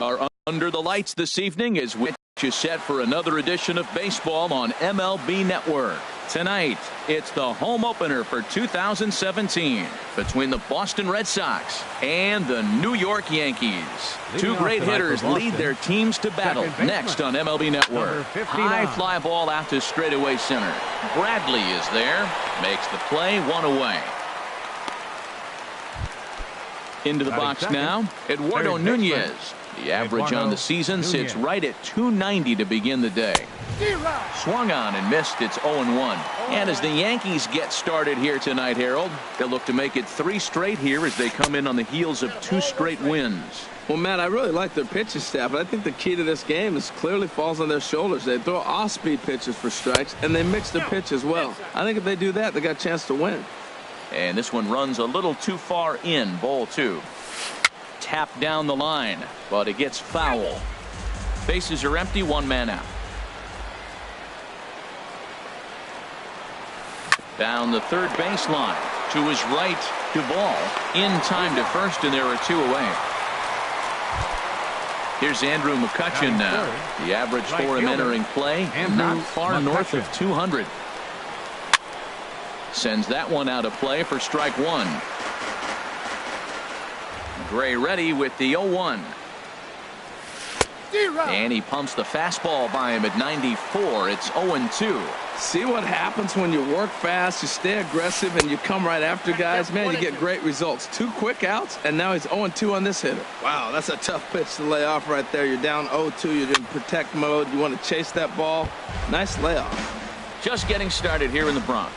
Are under the lights this evening as we get set for another edition of baseball on MLB Network. Tonight, it's the home opener for 2017 between the Boston Red Sox and the New York Yankees. Two great hitters lead their teams to battle next on MLB Network. High fly ball out to straightaway center. Bradley is there, makes the play, one away. Into the box now, Eduardo Nunez. The average on the season sits right at 290 to begin the day. Swung on and missed. It's 0-1. And as the Yankees get started here tonight, Harold, they'll look to make it 3 straight here as they come in on the heels of 2 straight wins. Well, Matt, I really like their pitching staff, but I think the key to this game is clearly falls on their shoulders. They throw off-speed pitches for strikes, and they mix their pitch as well. I think if they do that, they got a chance to win. And this one runs a little too far in. Ball 2. Tap down the line, but it gets foul. Bases are empty, 1 man out. Down the third baseline to his right, Duvall in time to first, and there are 2 away. Here's Andrew McCutchen now. The average for him entering play not far north of 200. Sends that one out of play for strike 1. Gray ready with the 0-1. And he pumps the fastball by him at 94. It's 0-2. See what happens when you work fast, you stay aggressive, and you come right after guys? Man, you get great results. 2 quick outs, and now he's 0-2 on this hitter. Wow, that's a tough pitch to lay off right there. You're down 0-2. You're in protect mode. You want to chase that ball. Nice layoff. Just getting started here in the Bronx.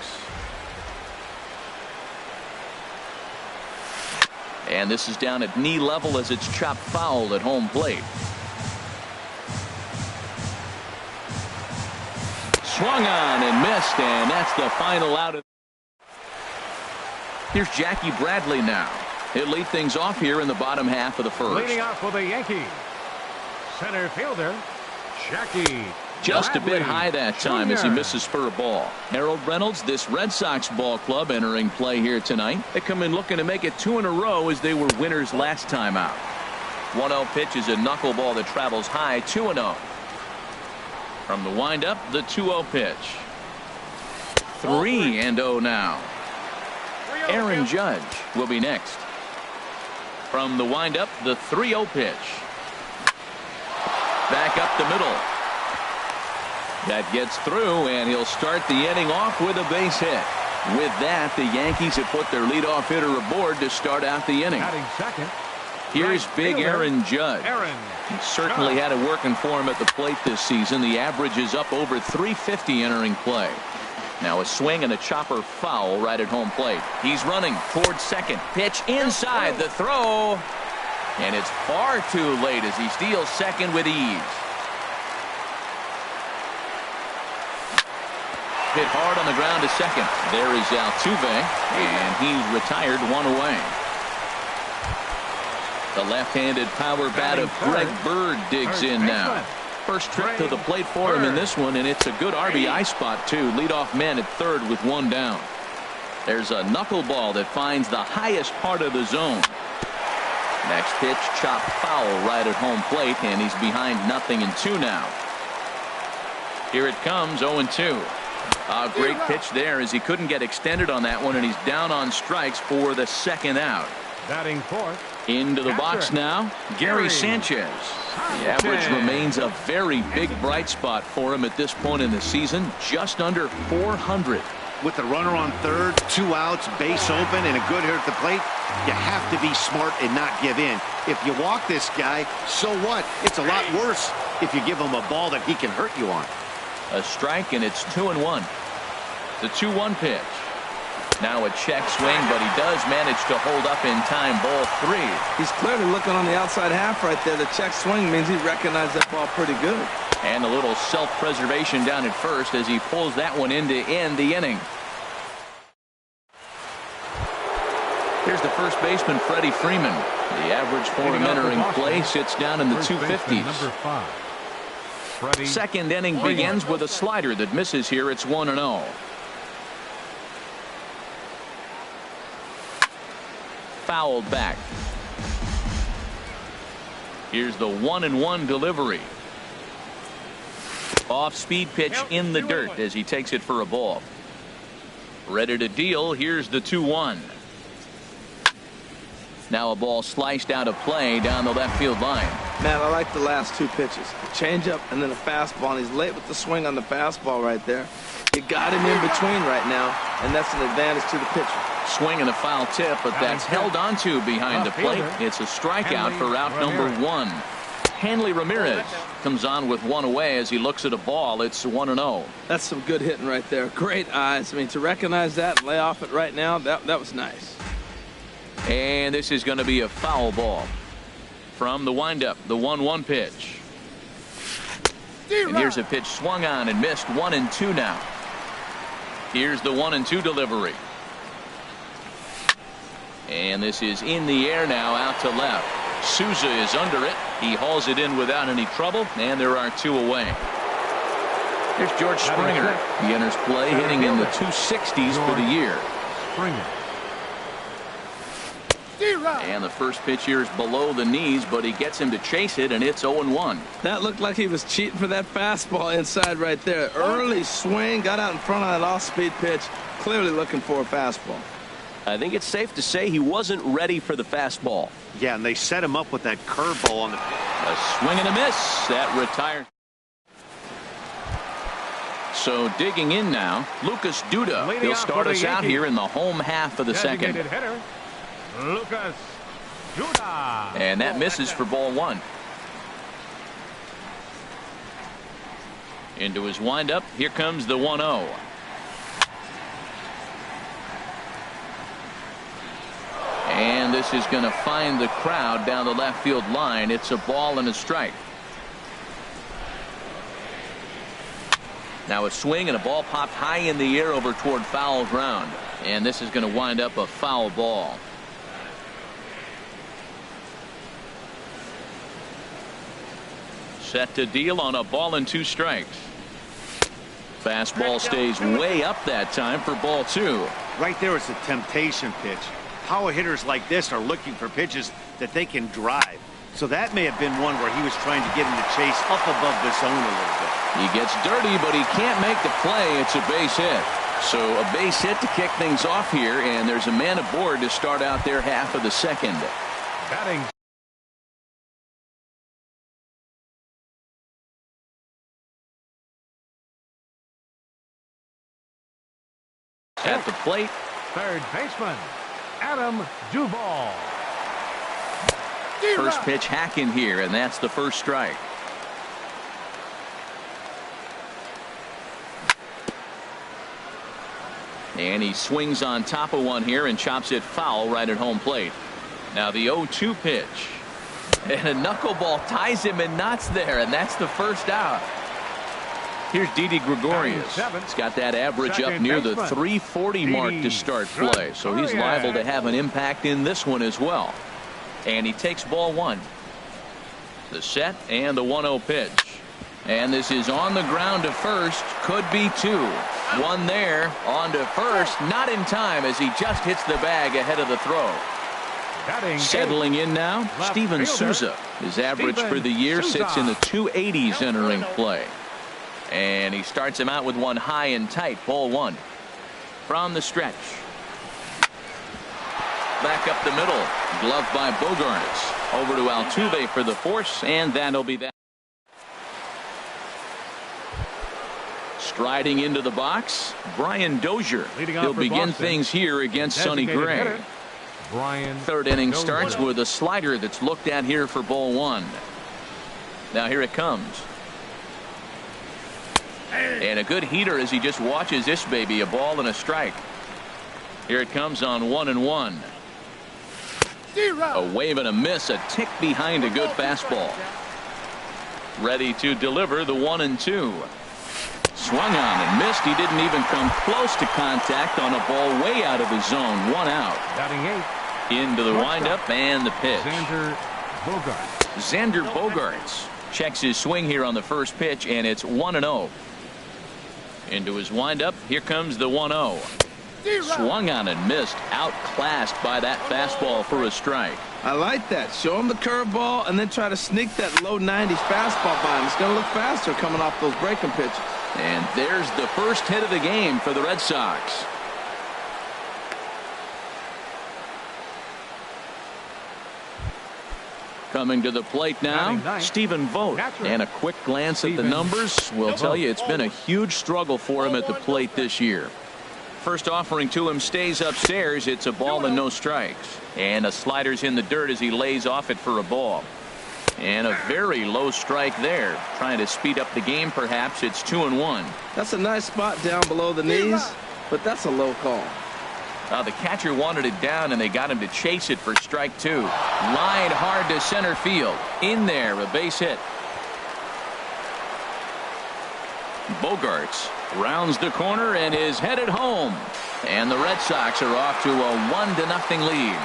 And this is down at knee level as it's chopped foul at home plate. Swung on and missed, and that's the final out. Here's Jackie Bradley now. He'll lead things off here in the bottom half of the first. Leading off for the Yankees, center fielder Jackie. Just Bradley a bit high that time Jr. as he misses for a ball. Harold Reynolds, this Red Sox ball club entering play here tonight. They come in looking to make it 2 in a row as they were winners last time out. 1-0 pitch is a knuckleball that travels high, 2-0. From the windup, the 2-0 pitch. 3-0 now. Aaron Judge will be next. From the windup, the 3-0 pitch. Back up the middle. That gets through, and he'll start the inning off with a base hit. With that, the Yankees have put their leadoff hitter aboard to start out the inning. Here's big Aaron Judge. He certainly had it working for him at the plate this season. The average is up over 350 entering play. Now a swing and a chopper foul right at home plate. He's running towards second. Pitch inside the throw. And it's far too late as he steals second with ease. Hit hard on the ground to second. There is Altuve, and he's retired 1 away. The left-handed power bat of Greg Bird digs in now. First trip to the plate for him in this one, and it's a good RBI spot too. Leadoff man at third with 1 down. There's a knuckleball that finds the highest part of the zone. Next pitch, chopped foul right at home plate, and he's behind 0-2 now. Here it comes, 0-2. A great pitch there as he couldn't get extended on that one, and he's down on strikes for the 2nd out. Batting fourth. Into the box now, Gary Sanchez. The average remains a very big bright spot for him at this point in the season, just under 400. With the runner on third, 2 outs, base open, and a good hitter at the plate, you have to be smart and not give in. If you walk this guy, so what? It's a lot worse if you give him a ball that he can hurt you on. A strike, and it's 2-1. The 2-1 pitch. Now a check swing, but he does manage to hold up in time. Ball 3. He's clearly looking on the outside half right there. The check swing means he recognized that ball pretty good. And a little self-preservation down at first as he pulls that one in to end the inning. Here's the first baseman, Freddie Freeman. The average for him entering play sits down in the 250s. Second inning begins with a slider that misses here. It's 1-0. Fouled back. Here's the 1-1 delivery. Off-speed pitch in the dirt as he takes it for a ball. Ready to deal. Here's the 2-1. Now a ball sliced out of play down the left field line. Man, I like the last two pitches. A changeup and then a fastball, and he's late with the swing on the fastball right there. You got him in between right now, and that's an advantage to the pitcher. Swing and a foul tip, but that's held onto behind the plate. It's a strikeout for out number 1. Hanley Ramirez comes on with one away as he looks at a ball. It's 1-0. That's some good hitting right there. Great eyes. I mean, to recognize that and lay off it right now, that was nice. And this is going to be a foul ball. From the windup, the 1-1 pitch. And here's a pitch swung on and missed. 1-2 now. Here's the 1-2 delivery. And this is in the air now, out to left. Souza is under it. He hauls it in without any trouble, and there are 2 away. Here's George Springer. He enters play hitting in the 260s for the year. Springer. And the first pitch here is below the knees, but he gets him to chase it, and it's 0-1. That looked like he was cheating for that fastball inside right there. Early swing, got out in front of that off-speed pitch, clearly looking for a fastball. I think it's safe to say he wasn't ready for the fastball. Yeah, and they set him up with that curveball on the... A swing and a miss. That retires. So digging in now, Lucas Duda. He'll start us out here in the home half of the second. Hitter, Lucas Duda. And that misses for ball 1. Into his windup. Here comes the 1-0. And this is going to find the crowd down the left field line. It's a ball and a strike. Now a swing and a ball popped high in the air over toward foul ground. And this is going to wind up a foul ball. Set to deal on a ball and 2 strikes. Fastball stays way up that time for ball 2. Right there is a temptation pitch. Power hitters like this are looking for pitches that they can drive. So that may have been one where he was trying to get him to chase up above the zone a little bit. He gets dirty, but he can't make the play. It's a base hit. So a base hit to kick things off here, and there's a man aboard to start out their half of the second. Batting. At the plate, Third baseman, Adam Duvall. first pitch hacking here, and that's the first strike. And he swings on top of one here and chops it foul right at home plate. Now the 0-2 pitch. And a knuckleball ties him in knots there, and that's the first out. Here's Didi Gregorius. He's got that average up near the 340 mark to start play, so he's liable to have an impact in this one as well. And he takes ball 1. The set and the 1-0 pitch. And this is on the ground to first. Could be 2. One there on to first. Not in time as he just hits the bag ahead of the throw. Settling in now, Steven Souza. His average for the year sits in the 280s entering play. And he starts him out with one high and tight. Ball 1. From the stretch. Back up the middle. Glove by Bogaerts. Over to Altuve for the force, and that'll be that. Striding into the box, Brian Dozier. He'll begin things here against Sonny Gray. Third inning starts with a slider that's looked at here for ball 1. Now here it comes. And a good heater as he just watches this baby. A ball and a strike. Here it comes on 1-1. A wave and a miss. A tick behind a good fastball. Ready to deliver the 1-2. Swung on and missed. He didn't even come close to contact on a ball way out of the zone. 1 out. Into the windup and the pitch. Xander Bogaerts checks his swing here on the first pitch, and it's 1-0. Into his windup. Here comes the 1-0. Swung on and missed. Outclassed by that fastball for a strike. I like that. Show him the curveball and then try to sneak that low 90s fastball by him. It's going to look faster coming off those breaking pitches. And there's the first hit of the game for the Red Sox. Coming to the plate now, Stephen Vogt. And a quick glance at the numbers will tell you it's been a huge struggle for him at the plate this year. First offering to him stays upstairs. It's a ball and no strikes. And a slider's in the dirt as he lays off it for a ball. And a very low strike there. Trying to speed up the game perhaps. It's 2-1. That's a nice spot down below the knees, but that's a low call. The catcher wanted it down, and they got him to chase it for strike two. Line hard to center field. In there, a base hit. Bogarts rounds the corner and is headed home. And the Red Sox are off to a 1-0 lead.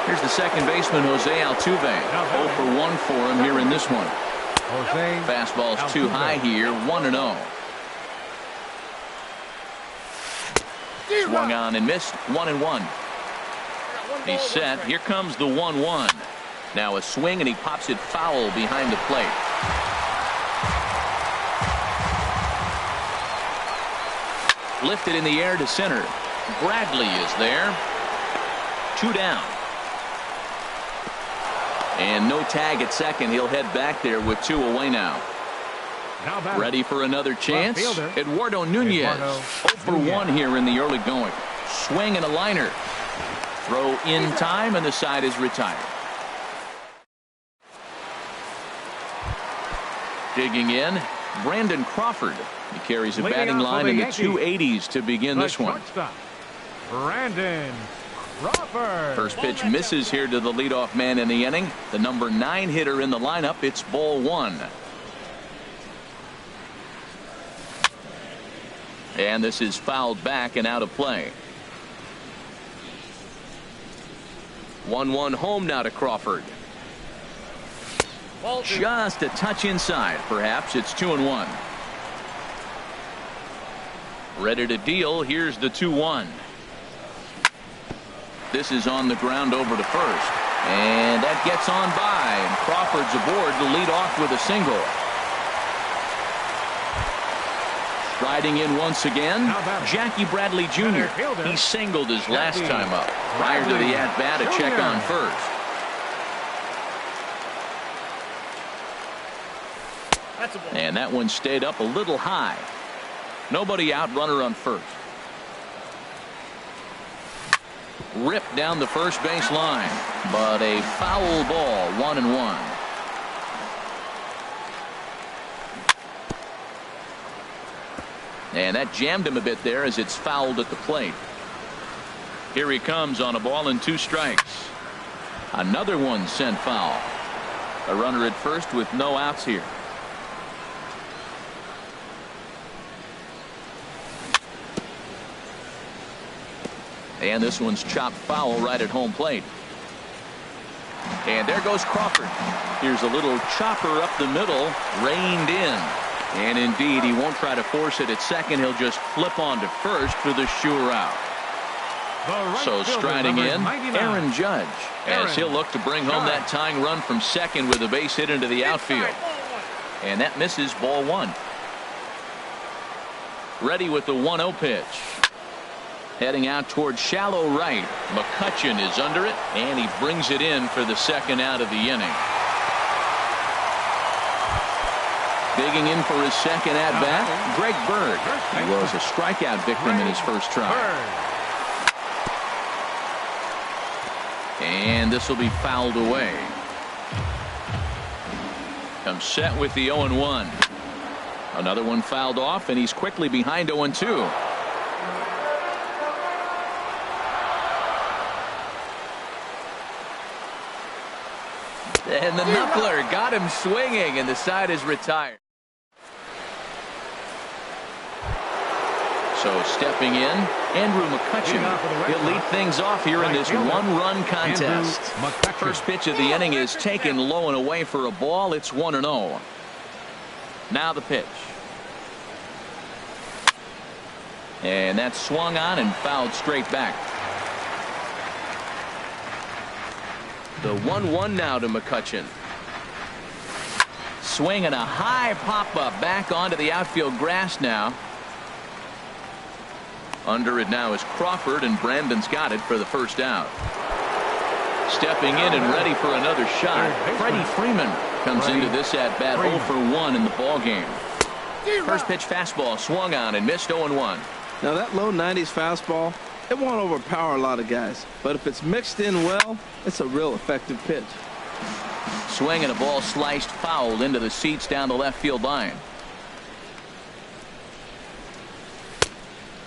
Here's the second baseman, Jose Altuve. 0 for 1 for him here in this one. Fastball's too high here, 1-0. Swung on and missed, 1-1. He's set. Here comes the 1-1. Now a swing and he pops it foul behind the plate. Lifted in the air to center. Bradley is there. 2 down. And no tag at second. He'll head back there with 2 away now. Ready for another chance. Eduardo Nunez. 0 for 1 here in the early going. Swing and a liner. Throw in time and the side is retired. Digging in, Brandon Crawford. He carries a batting line in the 280s to begin this one. Brandon Crawford. First pitch misses here to the leadoff man in the inning. The number 9 hitter in the lineup. It's ball 1. And this is fouled back and out of play. 1-1 home now to Crawford. Just a touch inside. Perhaps it's 2-1. Ready to deal. Here's the 2-1. This is on the ground over to first. And that gets on by. And Crawford's aboard to lead off with a single. Striding in once again, Jackie Bradley Jr. He singled his last time up. Prior to the at-bat, a check on first. And that one stayed up a little high. Nobody out, runner on first. Ripped down the first base line, but a foul ball, 1-1. And that jammed him a bit there as it's fouled at the plate. Here he comes on a ball and 2 strikes. Another one sent foul. A runner at first with no outs here. And this one's chopped foul right at home plate. And there goes Crawford. Here's a little chopper up the middle, reined in. And indeed, he won't try to force it at second. He'll just flip on to first for the sure out. So striding in, Aaron Judge, as he'll look to bring home that tying run from second with a base hit into the outfield. And that misses, ball 1. Ready with the 1-0 pitch. Heading out towards shallow right. McCutchen is under it, and he brings it in for the second out of the inning. Digging in for his second at-bat, Greg Bird. He was a strikeout victim in his first try. And this will be fouled away. Comes set with the 0-1. Another one fouled off, and he's quickly behind 0-2. And the knuckler got him swinging, and the side is retired. So stepping in, Andrew McCutchen. He'll lead things off here in this 1-run contest. First pitch of the inning is taken low and away for a ball. It's 1-0. Now the pitch. And that's swung on and fouled straight back. The 1-1 now to McCutchen. Swinging a high pop-up back onto the outfield grass now. Under it now is Crawford, and Brandon's got it for the first out. Stepping in and ready for another shot, Freddie Freeman comes into this at-bat 0 for 1 in the ballgame. First pitch fastball swung on and missed 0-1. Now that low 90s fastball, it won't overpower a lot of guys, but if it's mixed in well, it's a real effective pitch. Swing and a ball sliced foul into the seats down the left field line.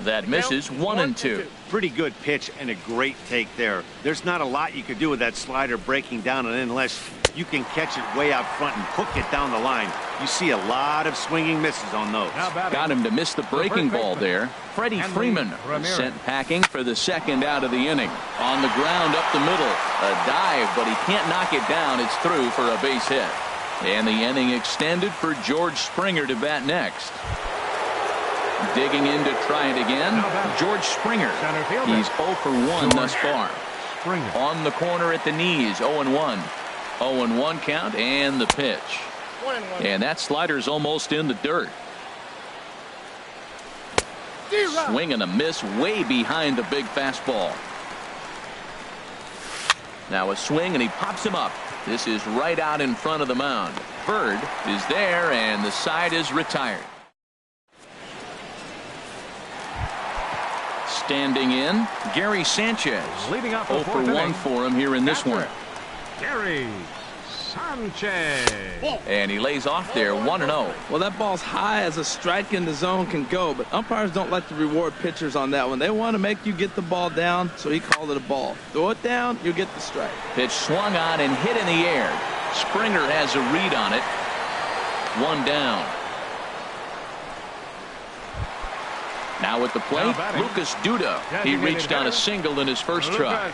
That misses 1-2. Pretty good pitch and a great take there. There's not a lot you could do with that slider breaking down, and unless you can catch it way out front and hook it down the line, you see a lot of swinging misses on those. Got him to miss the breaking ball there. Freddie Freeman sent packing for the second out of the inning. On the ground up the middle. A dive, but he can't knock it down. It's through for a base hit. And the inning extended for George Springer to bat next. Digging in to try it again, George Springer. He's 0 for 1 thus far. On the corner at the knees, 0-1. 0-1 count and the pitch. And that slider's almost in the dirt. Swing and a miss way behind the big fastball. Now a swing and he pops him up. This is right out in front of the mound. Bird is there and the side is retired. Standing in, Gary Sanchez. Leading off 0 for 1 for him here in this one. Gary Sanchez. And he lays off there 1-0. Well, that ball's high as a strike in the zone can go, but umpires don't like to reward pitchers on that one. They want to make you get the ball down, so he called it a ball. Throw it down, you get the strike. Pitch swung on and hit in the air. Springer has a read on it. 1 down. Now at the plate, Lucas Duda. He reached on a single in his first try.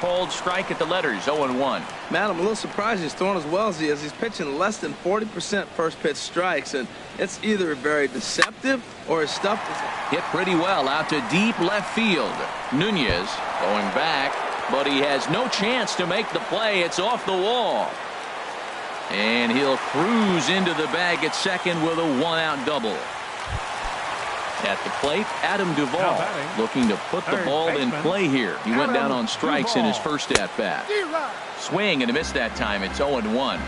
Called strike at the letters, 0-1. Man, I'm a little surprised he's throwing as well as he is. He's pitching less than 40% first pitch strikes, and it's either very deceptive or his stuff is hit pretty well out to deep left field. Nunez going back, but he has no chance to make the play. It's off the wall. And he'll cruise into the bag at second with a 1-out double. At the plate, Adam Duvall looking to put the ball in play here. He went down on strikes in his first at-bat. Swing and a miss that time. It's 0-1.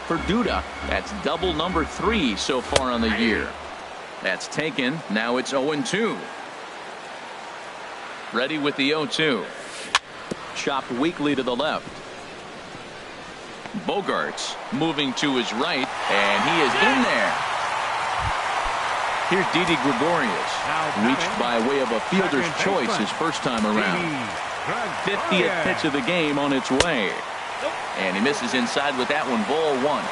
For Duda, that's double number 3 so far on the year. That's taken. Now it's 0-2. Ready with the 0-2. Chopped weakly to the left. Bogarts moving to his right, and he is in there. Here's Didi Gregorius, reached by way of a fielder's choice his first time around. 50th pitch of the game on its way. And he misses inside with that one, ball 1.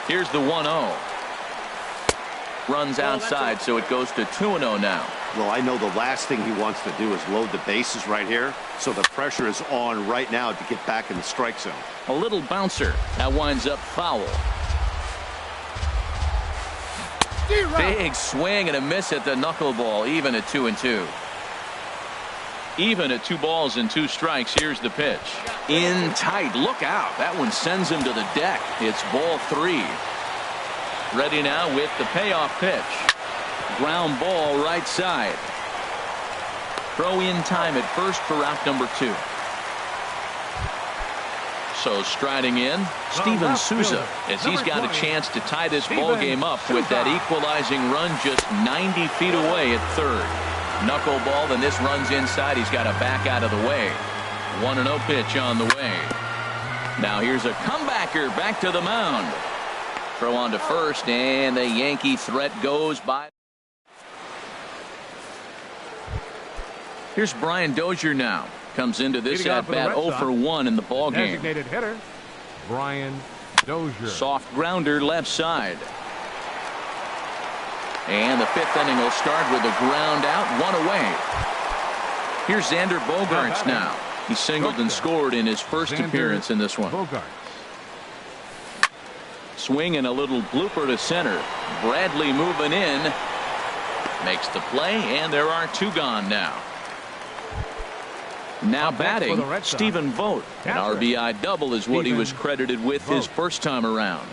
Here's the 1-0. Runs outside, so it goes to 2-0 now. Well, I know the last thing he wants to do is load the bases right here, so the pressure is on right now to get back in the strike zone. A little bouncer. That winds up foul. Big swing and a miss at the knuckleball, even at 2-2. Even at 2 balls and 2 strikes. Here's the pitch. In tight. Look out. That one sends him to the deck. It's ball 3. Ready now with the payoff pitch. Ground ball right side. Throw in time at first for out number 2. So striding in, Steven Souza, as he's got a chance to tie this ball game up with that equalizing run just 90 feet away at third. Knuckleball, and this runs inside. He's got to back out of the way. 1-0 pitch on the way. Now here's a comebacker back to the mound. Throw on to first, and the Yankee threat goes by. Here's Brian Dozier now. Comes into this at-bat 0 for 1 in the ball game. Designated hitter, Brian Dozier. Soft grounder left side. And the 5th inning will start with a ground out, 1 away. Here's Xander Bogaerts now. He singled and scored in his first appearance in this one. Swing and a little blooper to center. Bradley moving in. Makes the play, and there are 2 gone now. Now batting, Stephen Vogt. An RBI double is what he was credited with his first time around.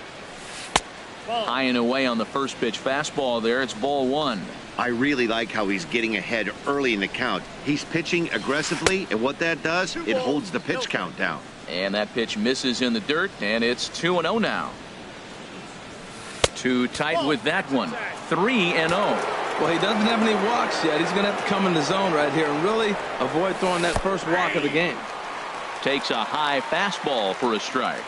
High and away on the first pitch fastball there. It's ball 1. I really like how he's getting ahead early in the count. He's pitching aggressively, and what that does, it holds the pitch count down. And that pitch misses in the dirt, and it's 2-0 now. Too tight with that one. 3-0. Well, he doesn't have any walks yet. He's going to have to come in the zone right here and really avoid throwing that first walk of the game. Takes a high fastball for a strike.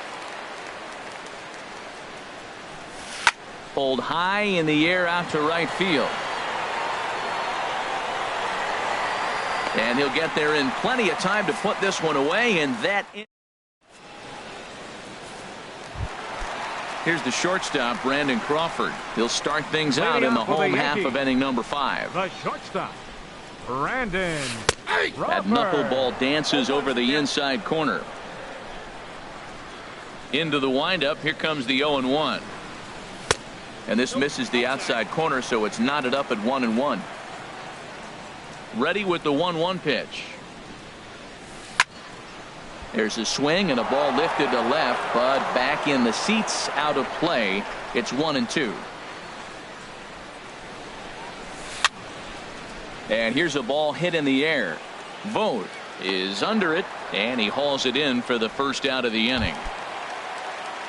Pulled high in the air out to right field. And he'll get there in plenty of time to put this one away, and that. Here's the shortstop, Brandon Crawford. He'll start things out in the home half of inning number 5. The shortstop, Brandon Crawford. That knuckleball dances over the inside corner. Into the windup. Here comes the 0-1. And this misses the outside corner, so it's knotted up at 1-1. Ready with the 1-1 pitch. There's a swing and a ball lifted to left, but back in the seats, out of play. It's 1-2. And here's a ball hit in the air. Vogt is under it, and he hauls it in for the first out of the inning.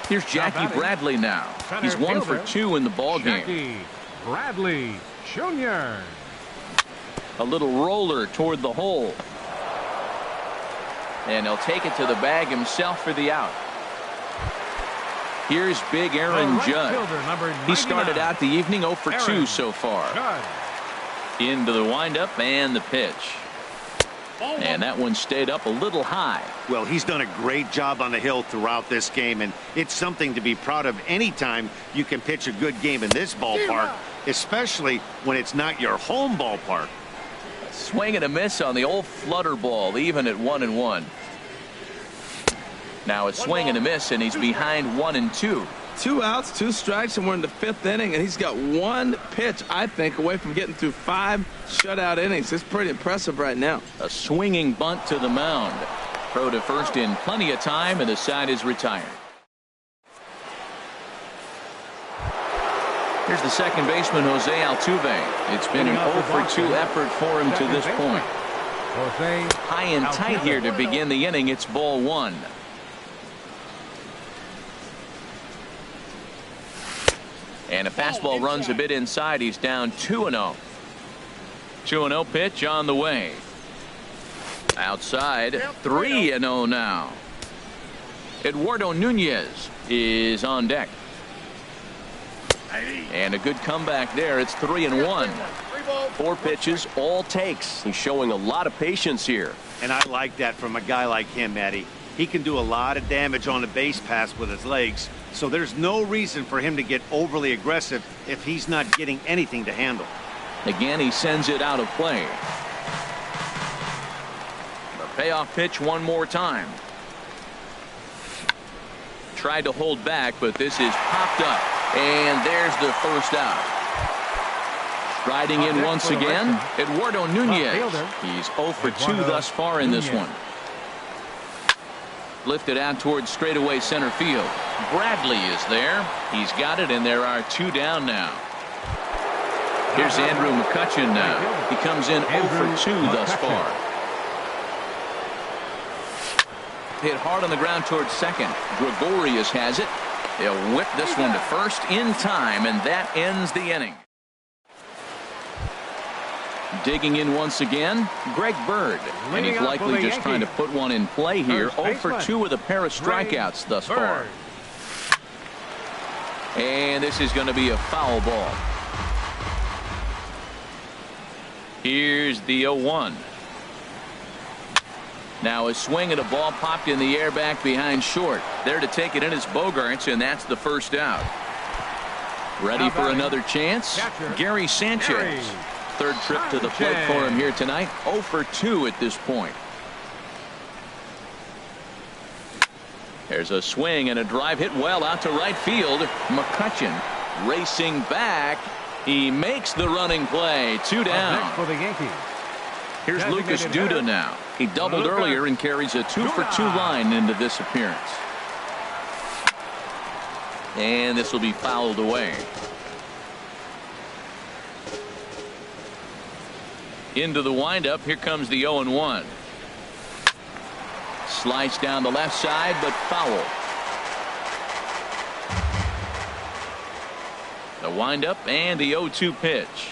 Here's Jackie Bradley now. He's 1 for 2 in the ball game. Jackie Bradley Jr. A little roller toward the hole. And he'll take it to the bag himself for the out. Here's big Aaron Judd. He started out the evening 0 for 2 so far. Into the windup and the pitch. And that one stayed up a little high. Well, he's done a great job on the hill throughout this game, and it's something to be proud of anytime you can pitch a good game in this ballpark, especially when it's not your home ballpark. Swing and a miss on the old flutter ball, even at 1-1. Now a swing and a miss, and he's behind 1-2. 2 outs, 2 strikes, and we're in the 5th inning, and he's got 1 pitch, I think, away from getting through 5 shutout innings. It's pretty impressive right now. A swinging bunt to the mound. Throw to first in plenty of time, and the side is retired. Here's the second baseman, Jose Altuve. It's been an 0 for 2 effort for him to this point. High and tight here to begin the inning. It's ball 1. And a fastball runs a bit inside. He's down 2-0. 2-0 pitch on the way. Outside, 3-0 now. Eduardo Nunez is on deck. And a good comeback there. It's 3-1. 4 pitches, all takes. He's showing a lot of patience here. And I like that from a guy like him, Matty. He can do a lot of damage on the base pass with his legs, so there's no reason for him to get overly aggressive if he's not getting anything to handle. Again, he sends it out of play. The payoff pitch one more time. Tried to hold back, but this is popped up, and there's the first out. Striding in once again, Eduardo Nunez. He's 0 for 2 thus far in this one. Lifted out towards straightaway center field. Bradley is there. He's got it, and there are 2 down now. Here's Andrew McCutchen now. He comes in 0 for 2 thus far. Hit hard on the ground towards second. Gregorius has it. They'll whip this one to first in time, and that ends the inning. Digging in once again, Greg Bird. And he's likely just trying to put one in play here. 0 for 2 with a pair of strikeouts thus far. And this is going to be a foul ball. Here's the 0-1. Now a swing and a ball popped in the air back behind short. There to take it in is Bogaerts, and that's the first out. Ready for another chance? Gary Sanchez. Third trip to the plate for him here tonight. 0 for 2 at this point. There's a swing and a drive hit well out to right field. McCutchen racing back. He makes the running play. 2 down. Next for the Yankees. Here's Lucas Duda now. He doubled earlier and carries a 2-for-2 line into this appearance. And this will be fouled away. Into the windup. Here comes the 0-1. Slice down the left side, but foul. The windup and the 0-2 pitch.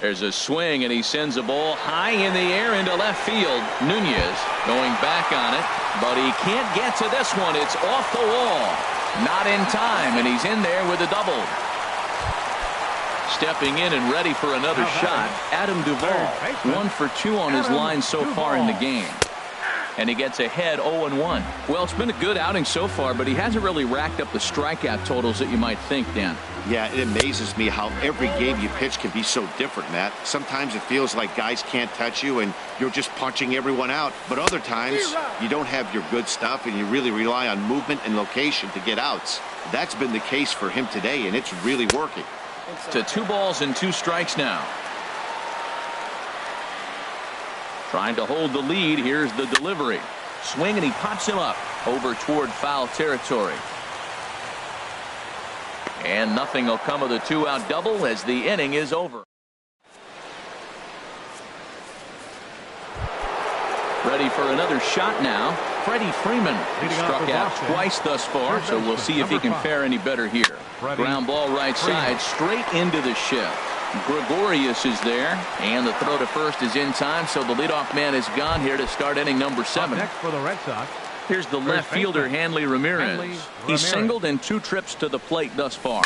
There's a swing, and he sends a ball high in the air into left field. Nunez going back on it, but he can't get to this one. It's off the wall. Not in time, and he's in there with a double. Stepping in and ready for another shot, Adam Duvall. 1 for 2 on his line so far in the game. And he gets ahead 0-1. Well, it's been a good outing so far, but he hasn't really racked up the strikeout totals that you might think, Dan. Yeah, it amazes me how every game you pitch can be so different, Matt. Sometimes it feels like guys can't touch you and you're just punching everyone out. But other times you don't have your good stuff and you really rely on movement and location to get outs. That's been the case for him today, and it's really working. To 2 balls and 2 strikes now. Trying to hold the lead. Here's the delivery. Swing, and he pops him up over toward foul territory. And nothing will come of the 2-out double as the inning is over. Ready for another shot now. Freddie Freeman struck out twice thus far, so we'll see if he can fare any better here. Ground ball right side, straight into the shift. Gregorius is there, and the throw to first is in time, so the leadoff man is gone here to start inning number 7. Next for the Red Sox. Here's the left fielder, Hanley Ramirez. He's singled in 2 trips to the plate thus far.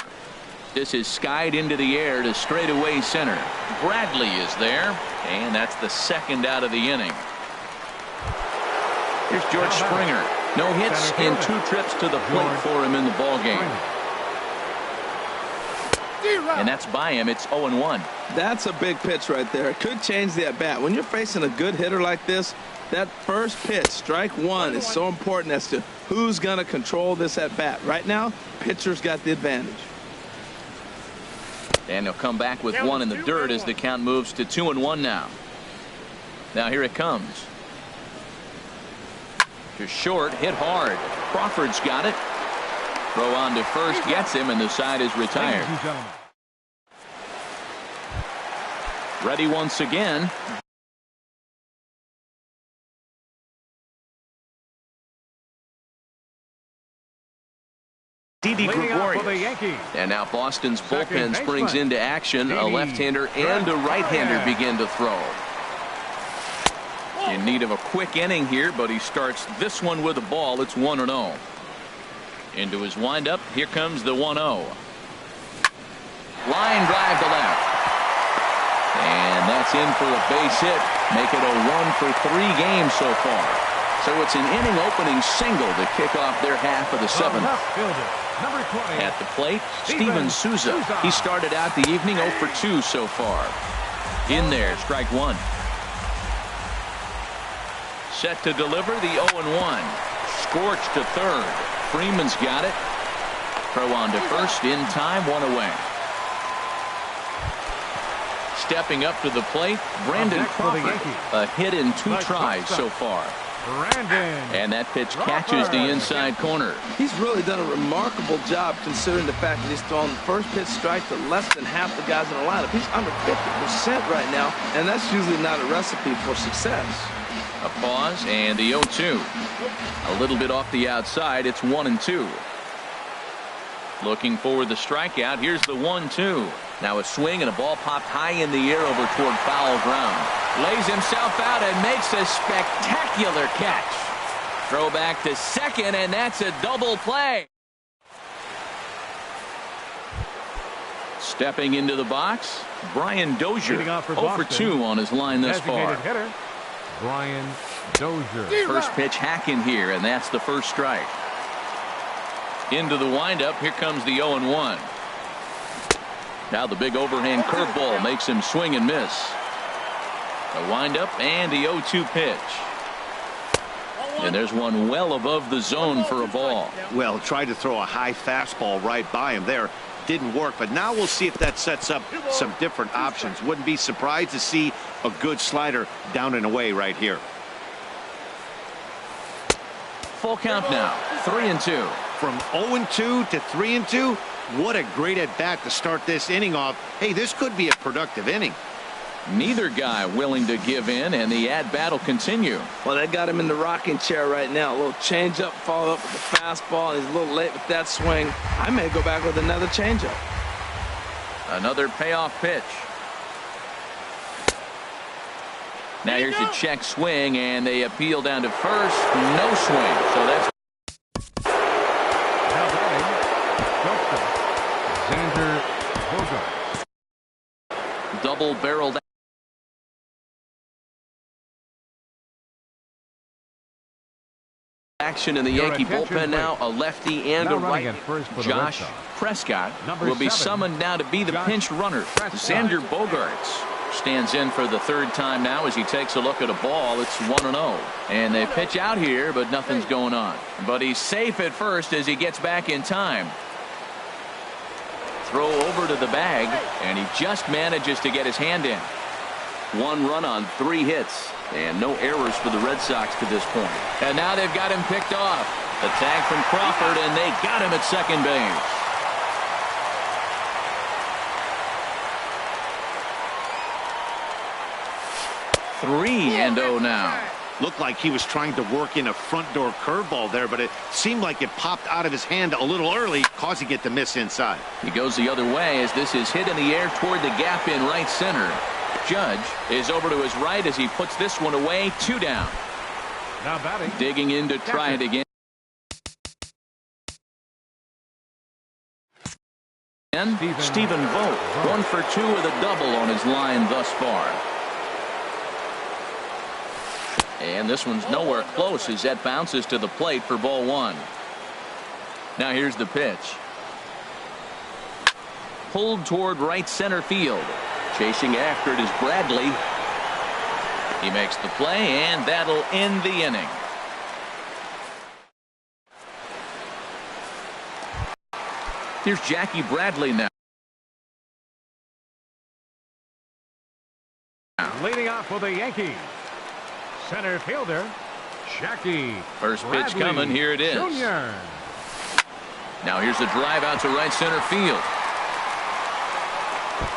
This is skied into the air to straightaway center. Bradley is there, and that's the 2nd out of the inning. Here's George Springer. No hits in 2 trips to the plate for him in the ballgame. And that's by him. It's 0-1. That's a big pitch right there. It could change the at-bat. When you're facing a good hitter like this, that first pitch, strike 1, is so important as to who's going to control this at-bat. Right now, pitcher's got the advantage. And he'll come back with 1 in the dirt as the count moves to 2-1 now. Now here it comes. To short, hit hard. Crawford's got it. Throw on to first, gets him, and the side is retired. Ready once again. Didi Gregorius. And now Boston's bullpen springs into action. A left-hander and a right-hander begin to throw. In need of a quick inning here, but he starts this one with a ball. It's 1-0. Into his windup. Here comes the 1-0. Line drive to left. And that's in for a base hit. Make it a 1-for-3 game so far. So it's an inning opening single to kick off their half of the 7th. At the plate, Steven Souza. He started out the evening 0-for-2 so far. In there, strike 1. Set to deliver the 0-1. Scorched to third. Freeman's got it. Throw on to first in time, 1 away. Stepping up to the plate, Brandon Crawford. A hit in 2 tries so far. And that pitch catches the inside corner. He's really done a remarkable job considering the fact that he's thrown the first pitch strike to less than half the guys in the lineup. He's under 50% right now, and that's usually not a recipe for success. A pause and the 0-2. A little bit off the outside. It's 1-2. Looking for the strikeout. Here's the 1-2. Now a swing and a ball popped high in the air over toward foul ground. Lays himself out and makes a spectacular catch. Throw back to second, and that's a double play. Stepping into the box, Brian Dozier. 0-for-2 on his line thus far. Hitter, Brian Dozier. First pitch hack in here, and that's the first strike. Into the windup. Here comes the 0-1. Now the big overhand curveball makes him swing and miss. The windup and the 0-2 pitch. And there's one well above the zone for a ball. Well, tried to throw a high fastball right by him there. Didn't work, but now we'll see if that sets up some different options. Wouldn't be surprised to see a good slider down and away right here. Full count now, 3-2. From 0-2 to 3-2, what a great at-bat to start this inning off. Hey, this could be a productive inning. Neither guy willing to give in, and the at-bat will continue. Well, they got him in the rocking chair right now. A little changeup, follow up with the fastball. He's a little late with that swing. I may go back with another changeup. Another payoff pitch. Now here's the check swing, and they appeal down to first. No swing. So that's double-barreled action in the Yankee bullpen now. A lefty and a right. Josh Prescott will be summoned now to be the pinch runner. Xander Bogaerts stands in for the third time now as he takes a look at a ball. It's 1-0. And they pitch out here, but nothing's going on. But he's safe at first as he gets back in time. Throw over to the bag, and he just manages to get his hand in. 1 run on 3 hits, and no errors for the Red Sox to this point. And now they've got him picked off. A tag from Crawford, and they got him at second base. Three and 0 now. Looked like he was trying to work in a front door curveball there, but it seemed like it popped out of his hand a little early, causing it to miss inside. He goes the other way as this is hit in the air toward the gap in right center. Judge is over to his right as he puts this one away. 2 down. Now batting. Digging in to try it again. And Stephen Vogt, 1 for 2 with a double on his line thus far. And this one's nowhere close as that bounces to the plate for ball 1. Now here's the pitch. Pulled toward right center field. Chasing after it is Bradley. He makes the play, and that'll end the inning. Here's Jackie Bradley now. Leading off for the Yankees, center fielder Jackie First pitch Bradley coming. Here it is. Jr. Now here's a drive out to right center field.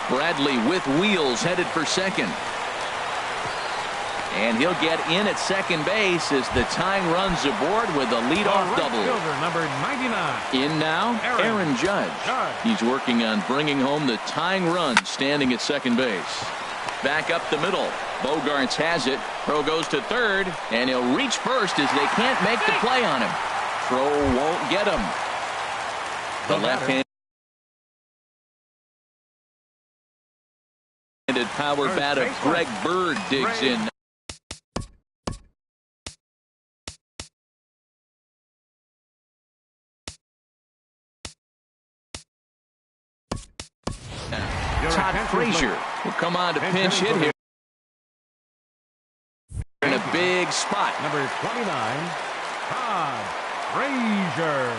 Bradley with wheels headed for second. And he'll get in at second base as the tying runs aboard with a leadoff Right double. fielder, number 99. In now, Aaron Judge. He's working on bringing home the tying run standing at second base. Back up the middle. Bogaerts has it. Throw goes to third, and he'll reach first as they can't make the play on him. Throw won't get him. The left-handed power bat of Greg Bird digs in. Todd Frazier will come on to pinch hit here in a big spot. Number 29, Todd Frazier.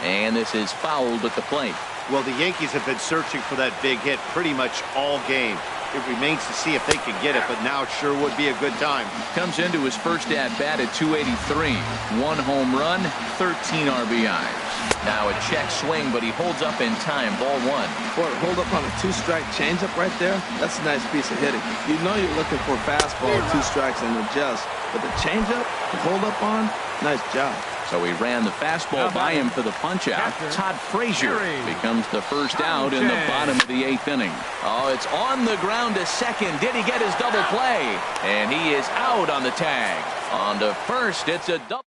And this is fouled at the plate. Well, the Yankees have been searching for that big hit pretty much all game. It remains to see if they can get it, but now sure would be a good time. Comes into his first at-bat at 283. 1 home run, 13 RBIs. Now a check swing, but he holds up in time. Ball 1. Boy, hold up on a 2-strike changeup right there. That's a nice piece of hitting. You know you're looking for a fastball, 2 strikes, and adjust. But the changeup, to hold up on, nice job. So he ran the fastball by him for the punch-out. Todd Frazier becomes the first out in the bottom of the 8th inning. Oh, it's on the ground to second. Did he get his double play? And he is out on the tag. On to first, it's a double.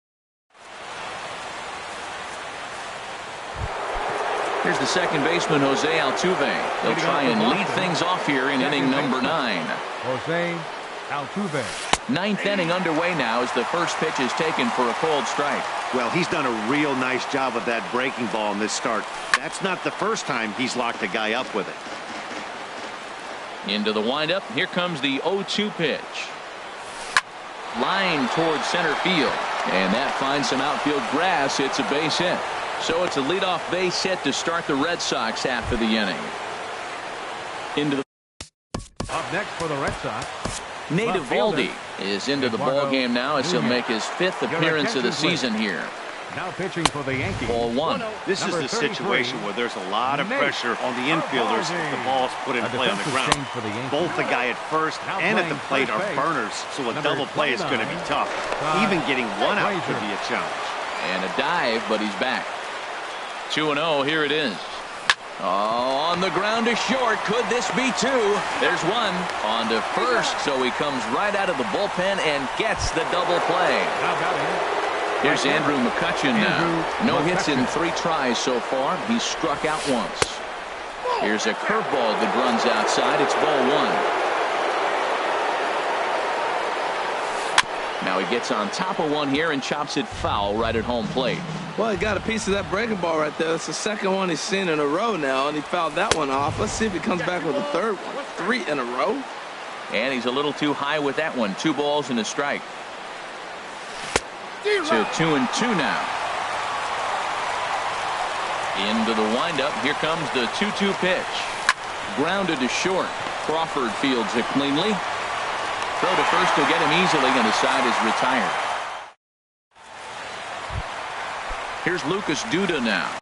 Here's the second baseman, Jose Altuve. He'll try and lead things off here in inning number 9. Jose Altuve. 9th inning underway now as the first pitch is taken for a cold strike. Well, he's done a real nice job with that breaking ball in this start. That's not the first time he's locked a guy up with it. Into the windup. Here comes the 0-2 pitch. Line towards center field. And that finds some outfield grass. It's a base hit. So it's a leadoff base hit to start the Red Sox half of the inning. Into the Up next for the Red Sox, Nate Eovaldi is into the ball game now as he'll make his 5th appearance of the season here. now pitching for the Yankees. Ball one. This is the situation where there's a lot of pressure on the infielders if the ball's put in play on the ground. Both the guy at first and at the plate are burners, so a double play is going to be tough. Even getting one out could be a challenge. And a dive, but he's back. 2-0, here it is. Oh, on the ground to short. Could this be two? There's one. On to first, so he comes right out of the bullpen and gets the double play. Here's Andrew McCutchen now. No hits in 3 tries so far. He's struck out once. Here's a curveball that runs outside. It's ball one. Now he gets on top of one here and chops it foul right at home plate. Well, he got a piece of that breaking ball right there. It's the second one he's seen in a row now, and he fouled that one off. Let's see if he comes back with a third one. 3 in a row. And he's a little too high with that one. 2 balls and a strike. To 2-2 now. Into the windup. Here comes the 2-2 pitch. Grounded to short. Crawford fields it cleanly. Throw to first will get him easily, and the side is retired. Here's Lucas Duda now.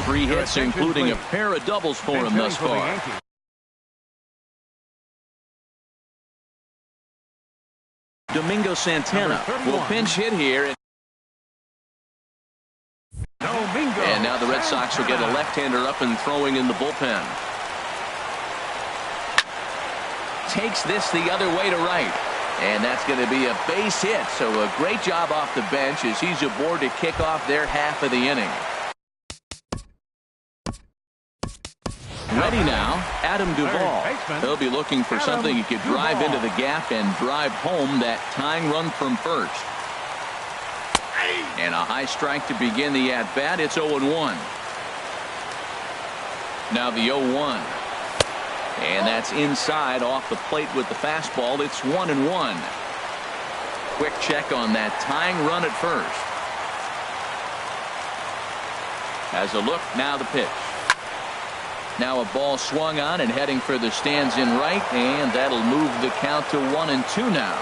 3 hits, including a pair of doubles for him thus far. Domingo Santana will pinch hit here. And now the Red Sox will get a left-hander up and throwing in the bullpen. Takes this the other way to right. And that's going to be a base hit. So a great job off the bench as he's aboard to kick off their half of the inning. Ready now, Adam Duvall. He'll be looking for something he could drive into the gap and drive home that tying run from first. And a high strike to begin the at-bat. It's 0-1. Now the 0-1. And that's inside off the plate with the fastball. It's 1-1. Quick check on that tying run at first. Has a look. Now the pitch. Now a ball swung on and heading for the stands in right, and that'll move the count to 1-2 now.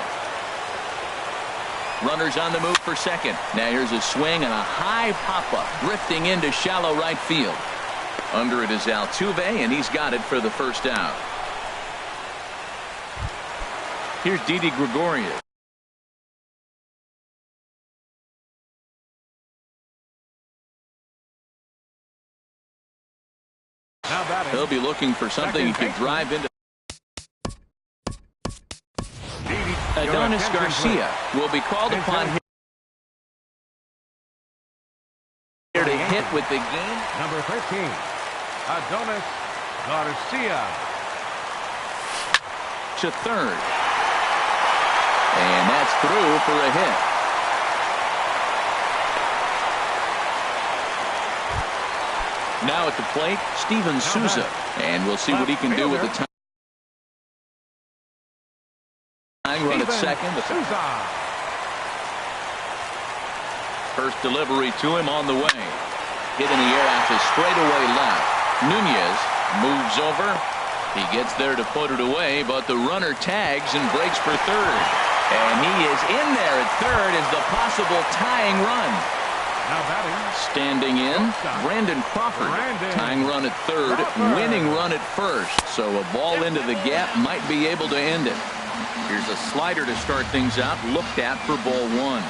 Runners on the move for second. Now here's a swing and a high pop-up drifting into shallow right field. Under it is Altuve, and he's got it for the first out. Here's Didi Gregorius. He'll be looking for something he can drive into. Adonis Garcia will be called upon here to hit with the game. Number 13, Adonis Garcia. To third. And that's through for a hit. Now at the plate, Steven Souza. And we'll see what he can do with the time. Run at second. First delivery to him on the way. Hit in the air out to straightaway left. Nunez moves over. He gets there to put it away, but the runner tags and breaks for third. And he is in there at third as the possible tying run. Standing in, Brandon Crawford. Tying run at third, winning run at first. So a ball into the gap might be able to end it. Here's a slider to start things out, looked at for ball one.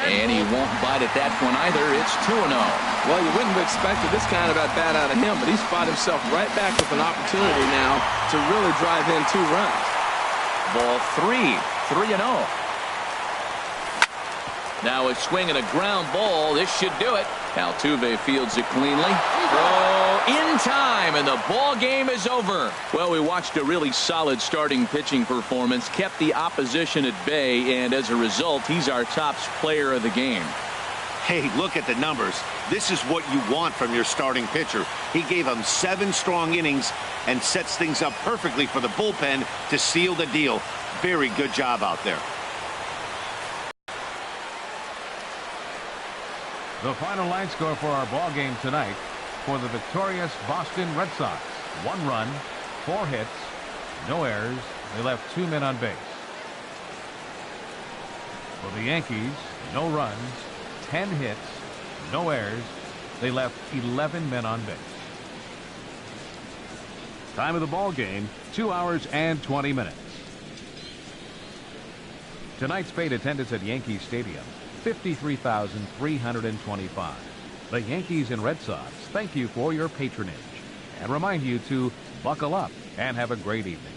And he won't bite at that one either. It's 2-0. Well, you wouldn't have expected this kind of at-bat out of him, but he's fought himself right back with an opportunity now to really drive in 2 runs. Ball 3, 3-0. Now a swing and a ground ball. This should do it. Altuve fields it cleanly. Oh, in time, and the ball game is over. Well, we watched a really solid starting pitching performance, kept the opposition at bay, and as a result, he's our top player of the game. Hey, look at the numbers. This is what you want from your starting pitcher. He gave them 7 strong innings and sets things up perfectly for the bullpen to seal the deal. Very good job out there. The final line score for our ball game tonight for the victorious Boston Red Sox. 1 run, 4 hits, no errors. They left 2 men on base. For the Yankees, no runs, 10 hits, no errors. They left 11 men on base. Time of the ball game, 2 hours and 20 minutes. Tonight's paid attendance at Yankee Stadium, 53,325. The Yankees and Red Sox thank you for your patronage and remind you to buckle up and have a great evening.